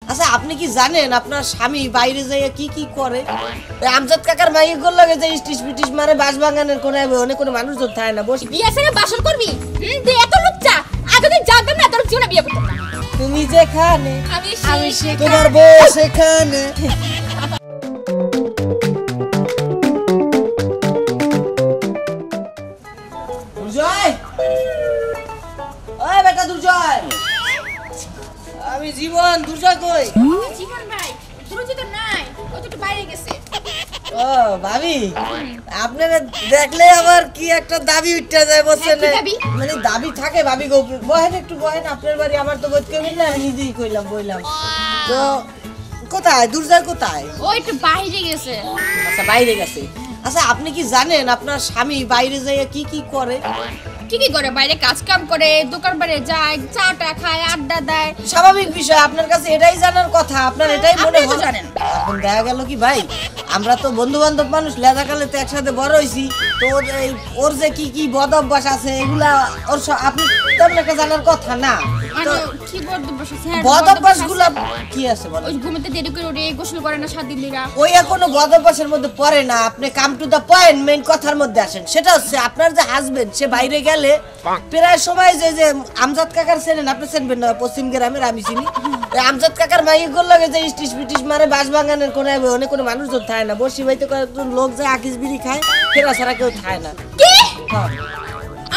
আচ্ছা আপনি কি জানেন আপনার স্বামী বাইরে যাইয়া কি কি করে? আমজাদ কাকার মাইয়ে গোল লাগে যে স্টিশ পিটিশ মারে বাস বাগানের কোনায় অনেক কোনো মানুষ তো থাকে না বসে বিয়ে ছেড়ে বাসন করবি দে এত লুচ্চা এতদিন জানতাম না তোর জীবনে বিয়ে করতাম না তুমি যেখানে আমি তোমার বউ সেখানে দুর্জয় ওই বেটা দুর্জয় আমি জীবন দুর্জয় কই জীবন ভাই দুর্জয় তো নাই ও তো একটু বাইরে গেছে ও ভাবি আপনারা দেখলে আবার কি একটা দাবি উঠতে যায় বলছেন মানে দাবি থাকে ভাবি গো বহেন একটু বহেন আপনার বাড়ি আমার তো বইতে মিললে আমি নিজেই কইলাম বইলাম তো কোথায় দুর্জয় কোথায় ও একটু বাইরে গেছে আচ্ছা বাইরে গেছে আচ্ছা আপনি কি জানেন আপনার স্বামী বাইরে যাইয়া কি কি করে কি করে বাইরে কাজ কাম করে দোকান বাড়ি যায় চাটা খায় আড্ডা দেয় স্বাভাবিক বিষয় আপনার কাছে এটাই জানার কথা আপনার এটাই মনে হয় জানেন এখন দেখা গেল কি ভাই আমরা তো বন্ধু বান্ধব মানুষ লেখাকালে তো একসাথে বড় হইছি তো ওর যে কি কি বদ অভ্যাস আছে এগুলা ওর আপনি তেমন একটা জানার কথা না কি বদ অভ্যাস আছে বদ অভ্যাস গুলা কি আছে বলেন ওই ঘুমোতে দেরি করে ওরে গোসল করে না 7 দিন ধরে ওই এখনো বদ অভ্যাসের মধ্যে পড়ে না আপনি come to the point main কথার মধ্যে আসেন সেটা হচ্ছে আপনার যে হাজবেন্ড সে বাইরে গেলে প্রায় সময় যে আমজাদ কাকার চেনেন আপনি চিনবেন না পশ্চিম গ্রামের আমি চিনি আমজাদ কাকার মাইয়ে গোল লাগে যে স্টিশ পিটিশ মারে বাস বাগানের কোনায় অনেক কোনো মানুষ তো থাকে না বসি বাইতে কয়েকজন লোক যায় আকিস বিড়ি খায় ফেরা ছাড়া কেউ খায় না কি হ্যাঁ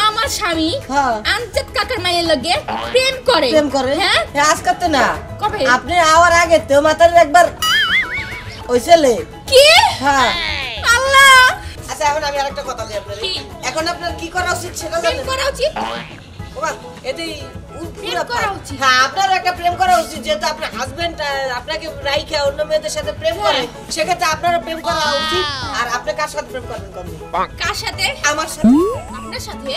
আমার স্বামী হ্যাঁ আমজাদ কাকার মায়ের লগে প্রেম করে হ্যাঁ আজ করতে না কবে আপনি আওয়ার আগে তো মাথার একবার ওই ছেলে কি হ্যাঁ আল্লাহ আচ্ছা এখন আমি আরেকটা কথা বলি আপনাকে এখন আপনার কি করা উচিত সেটা প্রেম জানেন করা উচিত বাবা এতেই প্রেম করা উচিত হ্যাঁ আপনার একটা প্রেম করা উচিত যেহেতু আপনার হাজবেন্ড আপনাকে রাইখা অন্য মেয়েদের সাথে প্রেম করে সেক্ষেত্রে আপনারও প্রেম করা উচিত আর আপনি কার সাথে প্রেম করবেন কবে কার সাথে আমার সাথে আপনার সাথে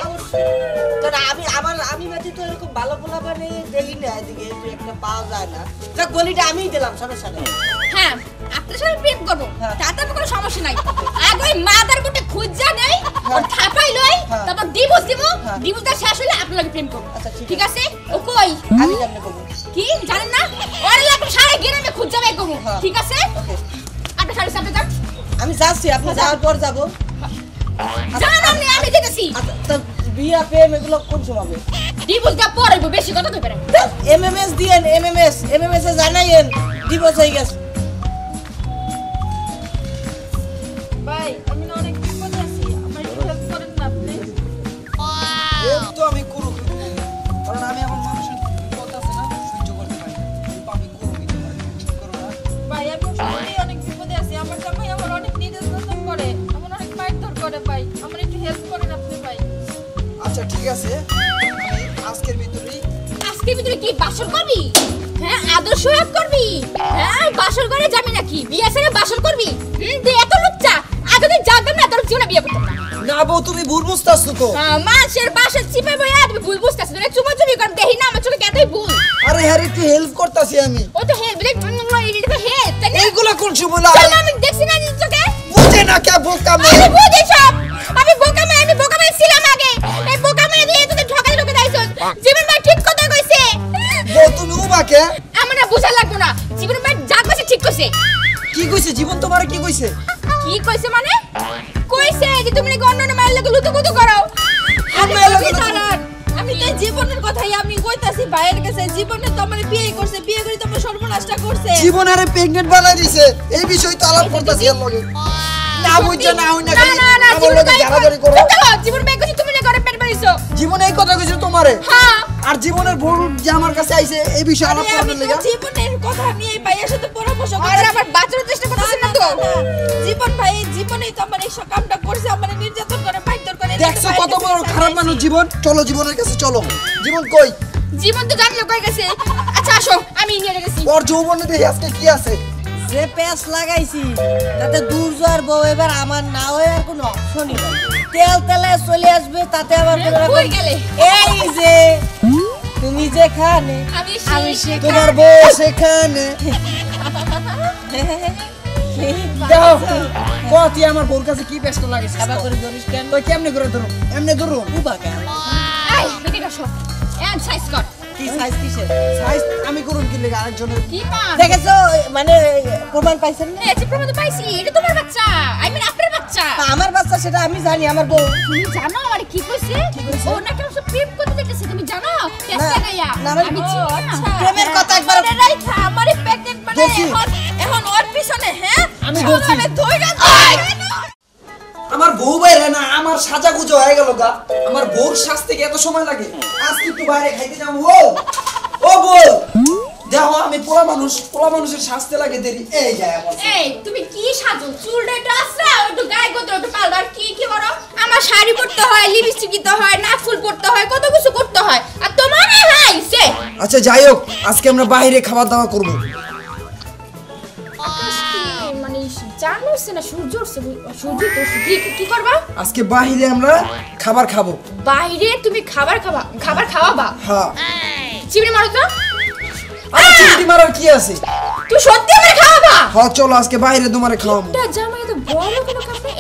কারণ আমি ব্যতীত এরকম ভালো পোলাপানে দেখি না এদিকে একটা পাওয়া যায় না যাক বলিটা আমিই দিলাম সমস্যা নেই হ্যাঁ আপনার সাথে প্রেম করবো তাতে কোনো সমস্যা নাই আগে ওই মাদার কোটে খুঁজা নেই ও থাপাই লই তারপর ডিভোর্স দিব ডিভোর্সটা শেষ হলে আপনার লাগে প্রেম করব ঠিক আছে ও কই আমি কেমনে করব কি জানেন না ওর লাগে সারা গ্রামে খুঁজা বের করব ঠিক আছে আপনি সারি সামনে যান আমি যাচ্ছি আপনি যাওয়ার পর যাব জানান আমি যেতেছি তো বিয়া প্রেম এগুলো কোন সময় হবে ডিভোর্সটা পরে বেশি কথা কইবেন এমএমএস দিয়েন এমএমএস এ জানাইয়েন ডিভোর্স হয়ে গেছে ভাই আমি না অনেক বিপদে আছি আমার একটু হেল্প করেন না প্লিজ হেল্প তো আমি করব কারণ আমি আমার মানুষের বিপদ আছে না সহ্য করতে পারি আমি করবই করো না ভাই আমি সত্যি অনেক বিপদে আছি আমার জামাই আমার অনেক নির্যাতন করে আমার অনেক মারধর করে ভাই আমার একটু হেল্প করেন আপনি ভাই আচ্ছা ঠিক আছে আমি আজকের ভিতরে কি বাসর করবি হ্যাঁ আদর্শ এক করবি হ্যাঁ বাসর করে যাবি নাকি বিয়ে ছেড়ে বাসর করবি দে এত লুচ্চা এতদিন জানতাম না তোর জীবনে বিয়ে করতাম না বউ তুমি ভুল বুঝতাছো তো মাছের বাসার চিপে বইয়া তুমি ভুল বুঝতাছ না চুমাচুমি কর দেহি না আমার চোখে কেতই ভুল আরে হ্যাঁ একটু হেল্প করতাছি আমি ও তো হেল্প বলে এটা হেল্প তাই না এইগুলা কোন বলা আমি দেখছি না নিজের চোখে বুঝে না কে বোকা মে আমি বুঝি সব আমি বোকা মে ছিলাম আগে এই বোকা মে দিয়ে তোকে ঠকাই ঢুকে দাইছ জীবন ভাই ঠিক কথা কইছে বউ তুমি উমাকে আমার না বুঝা লাগতো না জীবন ভাই যা কইছে ঠিক কইছে কি কইছে জীবন তোমারে কি কইছে কি কইছে মানে কইছে যে তুমি নাকি অন্য মায়ের লাগে লুতুপুতু করো আমি তো জীবনের কথাই আমি কইতাছি ভাইয়ের কাছে জীবনে তো আমার বিয়ে করছে বিয়ে করে তো আমার সর্বনাশটা করছে জীবনের প্রেগন্যান্ট বানাই দিছে এই বিষয় তো আলাপ করতেছি এর লগে না বুঝছ না হই না না আমার লগে জানাজানি করো জীবন ভাই কইছে তুমি না ঘরে পেট বাড়িছো জীবন এই কথা কইছে তোমারে হ্যাঁ আর জীবনের ভুল যে আমার কাছে আইছে এই বিষয় আলাপ করার লাগা জীবনের কথা নিয়ে ভাইয়ের সাথে পরামর্শ করে আর আবার বাঁচানোর চেষ্টা করতেছেন না তো জীবন ভাই জীবনেই তো আমার এই কামটা করছে আমার নির্যাতন করে মারধর করে দেখছো কত বড় খারাপ মানুষ জীবন চলো জীবনের কাছে চলো জীবন কই জীবন তো জানলো কই গেছে আচ্ছা আসো আমি নিয়ে গেছি ওর যৌবনে দেখি আজকে কি আছে যে প্যাচ লাগাইছি তাতে দুর্জয়ের বউ এবার আমার না হয়ে আর কোনো অপশনই নাই তেলে চলে আসবে তাতে আবার কই গেলে এই যে তুমি যেখানে আমি তোমার বউ সেখানে দাও কতি আমার বউর কাছে কি ব্যস্ত লাগিস আবার করে ধরিস কেন তুই কেমনে করে ধরো এমনে ধরো উবা কেন এই বেটি কাছো এন্ড সাইজ কর কি সাইজ কিসের? সাইজ আমি করুন কি লাগে আরেকজনের কি পান দেখেছো মানে প্রমাণ পাইছেন না? এই যে প্রমাণ তো পাইছি এটা তোমার বাচ্চা আই মিন আপনার বাচ্চা আমার বাচ্চা সেটা আমি জানি, আমার বউ। তুমি জানো আমার কি কইছে ও নাকি আমার সাথে প্রেম করতে দেখতেছে তুমি জানো টেস্ট না, গাইয়া না, আমি- আমি চিনি না প্রেমের কথা একবার- আমারে রাইখা আমারে প্রেগন্যান্ট মানে দেখি। এখন ওর পিছনে হ্যাঁ আমি বলছি। সকালে ধইরা আমার বউ বাইরে না আমার সাজা গুজো হয়ে গেল গা আমার বউর সাজতে কি এত সময় লাগে আজকে একটু বাইরে খাইতে যাবো ও বউ দেখো আমি পোলা মানুষের সাজতে লাগে দেরি এই যায় আমার এই তুমি কি সাজো চুলটা একটু আসরা একটু গায়ে গোত্র একটু পাউডার কি কি করো আমার শাড়ি পরতে হয় লিপস্টিক দিতে হয় নাক ফুল পরতে হয় কত কিছু করতে হয় আর তোমার হাইছে আচ্ছা যাই হোক আজকে আমরা বাইরে খাবার দাবার করবো আকাশ কি মানে জানো সে না সূর্য উঠছে সূর্য তো কি করবা আজকে বাইরে আমরা খাবার খাবো বাইরে তুমি খাবার খাওয়াবা হ্যাঁ চিমড়ি মারো তো আরে চিমটি মারার কি আছে তুই সত্যি আমারে খাওয়াবা হ্যাঁ চলো আজকে বাইরে তোমারে খাওয়াবো এটা জামাই তো বড় কোনো কাপড়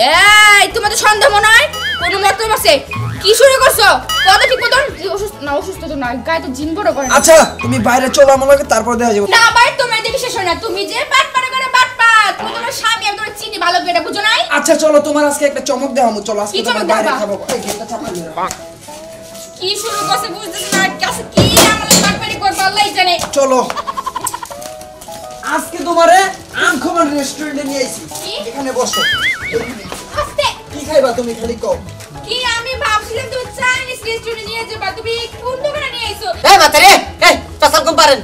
এই তোমাদের সন্দেহ মনে হয় কোনো মতলব আছে কি শুরু করছো কত ঠিক মতন অসুস্থ তো না গায়ে তো জিন বড় করে না। আচ্ছা তুমি বাইরে চলো আমার লগে তারপর দেখা যাবে না ভাই তোমার দেখে শেষ হয় না তুমি যে বাটপাড়া করে বাটপাত তুমি তোমার স্বামী আমি তোমার চিনি ভালো করে বুঝো নাই আচ্ছা চলো তোমার আজকে একটা চমক দেওয়ামু চলো আজকে কি তোমার চমক বাইরে দেখাবা? খাবো এই গেটটা চাপা দিয়ে দাও। কি শুরু করছে বুঝতেছ না কাছে কি আমাদের বাটপাড়ি করবে আল্লাহই জানে চলো আজকে তোমারে আনকমন রেস্টুরেন্টে নিয়ে আইছি কি? এখানে বসো আস্তে কি খাইবা তুমি খালি কও কি আমি ভাবছিলাম তুমি চাইনিজ রেস্টুরেন্টে নিয়ে যাবা তুমি কোন দোকানে নিয়ে আইছো এই মাতারে, এই পাসাল কম পারেন।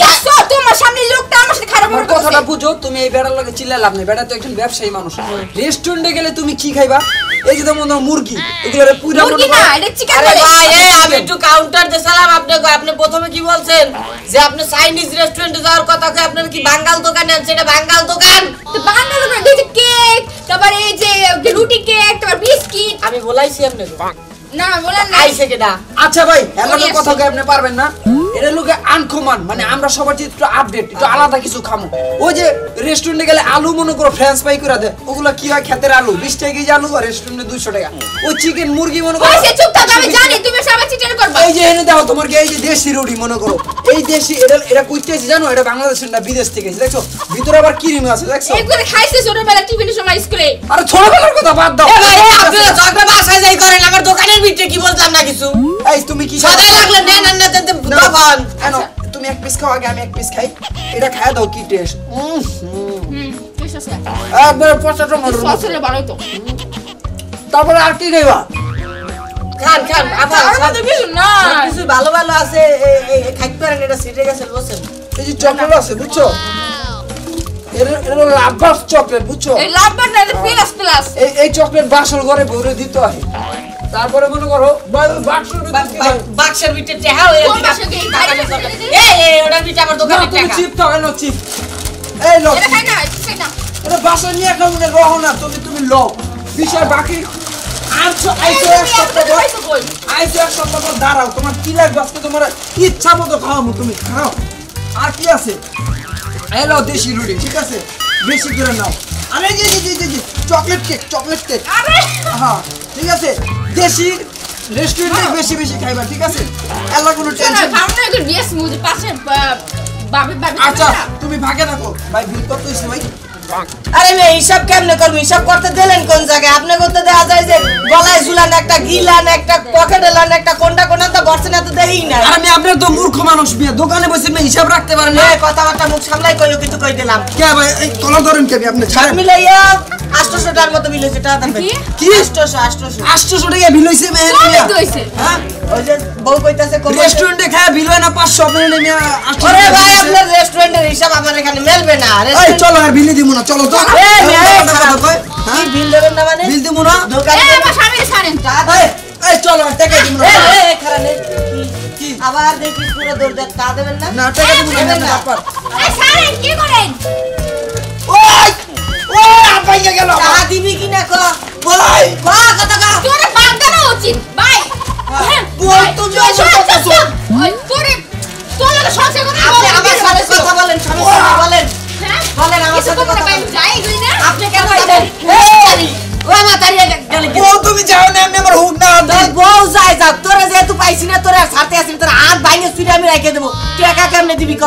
যাচ্ছো তোমার সামনে লোকটা আমার সাথে খারাপ আমার ব্যবহার করছে। কথাটা বুঝো তুমি এই বেড়ার লগে চিল্লা লাভ নেই বেড়া তো একজন ব্যবসায়ী মানুষ রেস্টুরেন্টে গেলে তুমি কি খাইবা এই যে তোমার মুরগি এগুলোরে পুরা মুরগি না এটা চিকেন আরে বলে ভাই এই আমি একটু কাউন্টার দিয়ে সালাম আপনি প্রথমে কি বলছেন যে আপনি চাইনিজ রেস্টুরেন্টে যাওয়ার কথা কই, আপনার কি বাঙ্গাল দোকানে আনছেন? এটা বাঙ্গাল দোকান। তো বাংলা দোকানে এই যে কেক তারপরে এই যে রুটি কেক তারপর বিস্কিট আমি বলাইছি আপনাকে না বলেন না আইছে কেডা? আচ্ছা ভাই এমন ওই কথা আসছে। কই আপনি পারবেন না এটা লোকে আনকমন মানে আমরা সবার চেয়ে একটু আপডেট একটু আলাদা কিছু খামু ওই যে রেস্টুরেন্টে গেলে আলু মনে করো ফ্রেঞ্চ ফ্রাই করে দেয় ওগুলা কি হয় খেতের আলু 20 টাকা কেজি আলু আর রেস্টুরেন্টে 200 টাকা ওই চিকেন মুরগি মনে করো ওই সে চুপ থাকো আমি 120 জানি তুমি সবাই চিটার করবা এই যে এনে দাও তোমার এই যে দেশি রুটি মনে করো এই দেশি এটা কইতে আছে জানো এটা বাংলাদেশের না বিদেশ থেকে এসেছে, দেখছো ভিতরে আবার ক্রিম আছে দেখছো এগুলো খাইছে ছোটবেলা টিফিনের সময় স্কুলে আরে ছোটবেলার কথা বাদ দাও এ ভাই এই আপনারা ঝগড়া বাসায় যাই করেন, আমার দোকানের ভিতরে কি বলতাম না কিছু। এই তুমি কি সদা লাগলে নেন আর না দেন তখন। আনো তুমি এক পিস খাও আগে আমি এক পিস খাই এটা খায় দাও কি টেস্ট ঠিক আছে একবার পচাটো মারো সসলে ভালোই তো তারপরে আর কি খাইবা খান খান আবার আর তো কিছু না কিছু ভালো ভালো আছে এই খাইতে পারেন, এটা সিটে গেছে বসেন। এই যে চকলেট আছে বুঝছো এটা লাভার চকলেট বুঝছো এই লাভবার না প্লাস প্লাস এই চকলেট বাসর ঘরে ভরে দিতে হয় তারপরে মনে করো বাক্সের ভিতরে কি হয়? বাক্সের ভিতরে টেহা হয়ে কোন বাক্সে কি? এই ওটার ভিতরে আমার না, দোকানে তুমি টাকা। চিপ খাও না চিপ এই লো এটা খাই না খাই না এটা বাসর নিয়ে খাও মনে রহ না তুমি লো বিষয় বাকি আনছো আইছো এক সপ্তাহ পর আইছো এক সপ্তাহ পর দাঁড়াও তোমার কি লাগবে আজকে তোমার ইচ্ছা মতো খাওয়াবো তুমি খাও আর কি আছে এলো দেশি রুটি ঠিক আছে বেশি করে নাও আরে জি চকলেট কেক আরে হ্যাঁ ঠিক আছে দেশি রেস্টুরেন্টে বেশি বেশি খাইবা ঠিক আছে এলা কোনো না টেনশন খাওনা একটু বিয়ে স্মুথ পাশে বাবে বাবে আচ্ছা তুমি ভাগে থাকো ভাই বিল কত হইছে ভাই আরে ভাই হিসাব কেমনে করবো? হিসাব করতে দিলেন কোন জায়গায়? আপনি করতে দেওয়া যায় যে গলায় ঝুলান একটা গিলান একটা পকেটে লান একটা কোনটা তো বর্ষে না তো দেই না। আর আমি আপনার তো মূর্খ মানুষ বিয়ে দোকানে বসে আমি হিসাব রাখতে পারেন না কথাবার্তা মুখ সামলাই কইও কিন্তু কই দিলাম কে ভাই এই কলা ধরেন কে আপনি ছাড়েন মিলাইয়া 800 টাকার মতো বিল হইছে, টাকা দেন ভাই। কি? 800 800 টাকা বিল হইছে মেহের কোন মিয়া দইছে হ্যাঁ ওই যে বউ কইতাছে কম রেস্টুরেন্টে খায় বিল হয় না 500 আপনার মিয়া 800 ওরে টাকা ভাই দিছে। আপনার রেস্টুরেন্টের হিসাব আমার এখানে মেলবে না। এই রেস্টুরেন্ট চলো আর বিল দিমু না চলো তো এই মেয়ে, এই কথা খারাপ। কয়, কি হ্যাঁ বিল দেবেন না মানে? বিল দিমু না দোকানে এই আমার স্বামী ছাড়েন এই এই চলো আর টাকা দিমু না এই খারাপ নেই। কি আবার দেখি পুরো দৌড় দেন, টা দেবেন না? না টাকা দিমু না দেবেন না। ব্যাপার এই ছাড়েন কি করেন ওই ওই আপাইয়া গেল টাকা দিবি কি না ক? ওই কথা কা। তোরে বাদ দেওয়া উচিত বাই হ্যাঁ বল তুমি ওই তোরে তোর লাগে সংসার করতে আপনি আমার সাথে কথা বলেন, সমস্যা নেই, বলেন। হ্যাঁ বলেন আমার কিছু সাথে করতে কথা পাই বলেন। যাই গই না আপনি কেন যাবেন? এই, ও আমার তাড়িয়ে গেলে কি? ও তুমি যাও না এমনি আমার হুক না তোর বউ যায় যাক, তোরা যেহেতু পাইছি না তোর আর সাথে আসিনি তোর হাত ভাঙে চুরি আমি রেখে দেবো তুই একা কেমনে দিবি ক